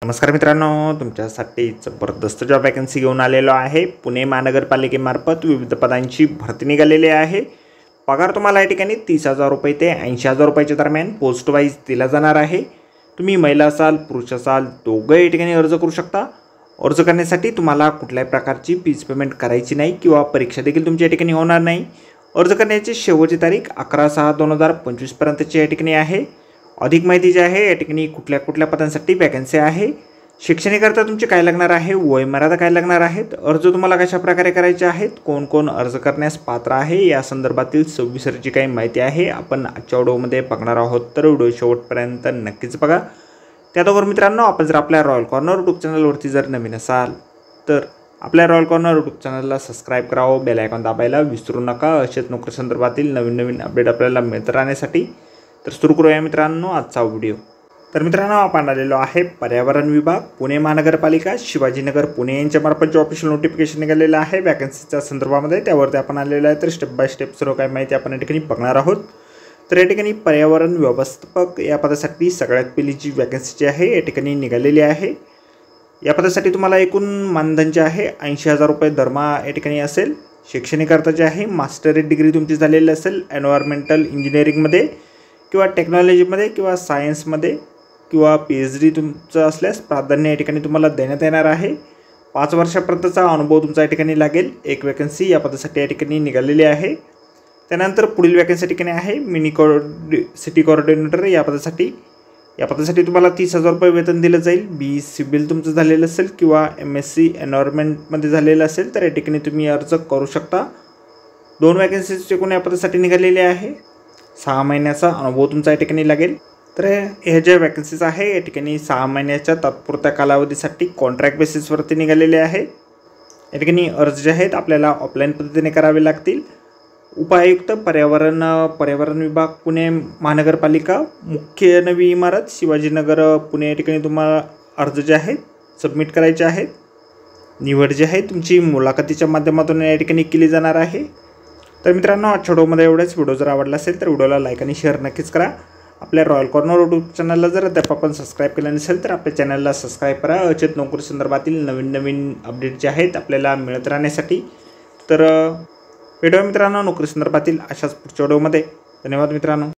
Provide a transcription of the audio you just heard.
नमस्कार मित्रांनो, तुमच्यासाठी जबरदस्त जॉब वॅकन्सी घेऊन आलेलो आहे। पुणे महानगरपालिकेमार्फत विविध पदांची भरती निघालेली आहे। पगार तुम्हाला या ठिकाणी 30,000 रुपये ते 80,000 रुपयाच्या दरम्यान पोस्ट वाईज दिला जाणार आहे। तुम्ही महिला असाल पुरुष असाल दोघे या ठिकाणी अर्ज करू शकता। अर्ज करण्यासाठी तुम्हाला कुठल्याही प्रकारची फीस पेमेंट करायची नाही किंवा परीक्षा देखील तुमच्या या ठिकाणी होणार नाही। अर्ज करण्याची शेवटची तारीख 11/6/2025 पर्यंतची या ठिकाणी आहे। अधिक माहिती जी आहे या ठिकाणी कुठल्या पदांसाठी वॅकन्सी आहे, शिक्षणाकरता तुमचे काय लागणार आहे, वयमर्यादा काय लागणार आहेत, अर्ज तुम्हाला कशा प्रकारे करायचे आहेत, कोण कोण अर्ज करण्यास पात्र आहे या संदर्भातील सविस्तरची काही माहिती आहे आपण आजच्या व्हिडिओमध्ये बघणार आहोत। तर व्हिडिओ शेवटपर्यंत नक्कीच बघा। त्याचबरोबर मित्रांनो, आपण जर आपल्या रॉयल कॉर्नर यूट्यूब चॅनलवरती जर नवीन असाल तर आपल्या रॉयल कॉर्नर यूट्यूब चॅनलला सबस्क्राइब करावं, बेल आयकॉन दाबायला विसरू नका। अशाच नोकरी संदर्भातील नवीन अपडेट आपल्याला मिळत राहण्यासाठी। तर सुरू करूया मित्रांनो आजचा व्हिडिओ। तर मित्रांनो, आपण आलेलो आहे पर्यावरण विभाग पुणे महानगरपालिका शिवाजीनगर पुणे यांच्यामार्फत जो ऑफिशियल नोटिफिकेशन निघालेलं आहे वॅकन्सीच्या संदर्भामध्ये, त्यावरती आपण आलेलो आहे। तर स्टेप बाय स्टेप सर्व काही माहिती आपण या ठिकाणी बघणार आहोत। तर या ठिकाणी पर्यावरण व्यवस्थापक या पदासाठी सगळ्यात पहिली जी वॅकन्सी जी आहे या ठिकाणी निघालेली आहे। या पदासाठी तुम्हाला एकूण मानधन जे आहे 80,000 रुपये दरमहा या ठिकाणी असेल। शैक्षणिककरता जे आहे मास्टर डिग्री तुमची झालेली असेल एन्व्हायरमेंटल इंजिनिअरिंगमध्ये किंवा टेक्नॉलॉजीमध्ये किंवा सायन्समध्ये किंवा PhD तुमचं असल्यास प्राधान्य या ठिकाणी तुम्हाला देण्यात येणार आहे। 5 वर्षापर्यंतचा अनुभव तुमचा या ठिकाणी लागेल। एक वॅकन्सी या पदासाठी या ठिकाणी निघालेली आहे। त्यानंतर पुढील वॅकन्सी या ठिकाणी आहे सिटी कोऑर्डिनेटर या पदासाठी तुम्हाला 30,000 रुपये वेतन दिलं जाईल। BE सिव्हिल तुमचं झालेलं असेल किंवा MSc एन्व्हायरमेंटमध्ये झालेलं असेल तर या ठिकाणी तुम्ही अर्ज करू शकता। 2 वॅकन्सीज एकूण या पदासाठी निघालेले आहे। 6 महिन्याचा अनुभव तुमचा या ठिकाणी लागेल। तर हे जे वॅकन्सीज आहे या ठिकाणी 6 महिन्याच्या तात्पुरत्या कालावधीसाठी कॉन्ट्रॅक्ट बेसिसवरती निघालेले आहे। या ठिकाणी अर्ज जे आहेत आपल्याला ऑफलाईन पद्धतीने करावे लागतील। उपायुक्त पर्यावरण विभाग पुणे महानगरपालिका मुख्य नवी इमारत शिवाजीनगर पुणे या ठिकाणी तुम्हाला अर्ज जे आहेत सबमिट करायचे आहेत। निवड जी आहे तुमची मुलाखतीच्या माध्यमातून या ठिकाणी केली जाणार आहे। तर मित्रांनो, आजच्या व्हिडिओमध्ये एवढंच। व्हिडिओ जर आवडला असेल तर व्हिडिओला लाईक आणि शेअर नक्कीच करा। आपल्या रॉयल कॉर्नर यूट्यूब चॅनलला जर अद्याप आपण सबस्क्राईब केलं नसेल तर आपल्या चॅनलला सबस्क्राईब करा। अचेत नोकरी संदर्भातील नवीन अपडेट जे आहेत आपल्याला मिळत राहण्यासाठी। तर भेटूया मित्रांनो नोकरी संदर्भातील अशाच पुढच्या व्हिडिओमध्ये। धन्यवाद मित्रांनो।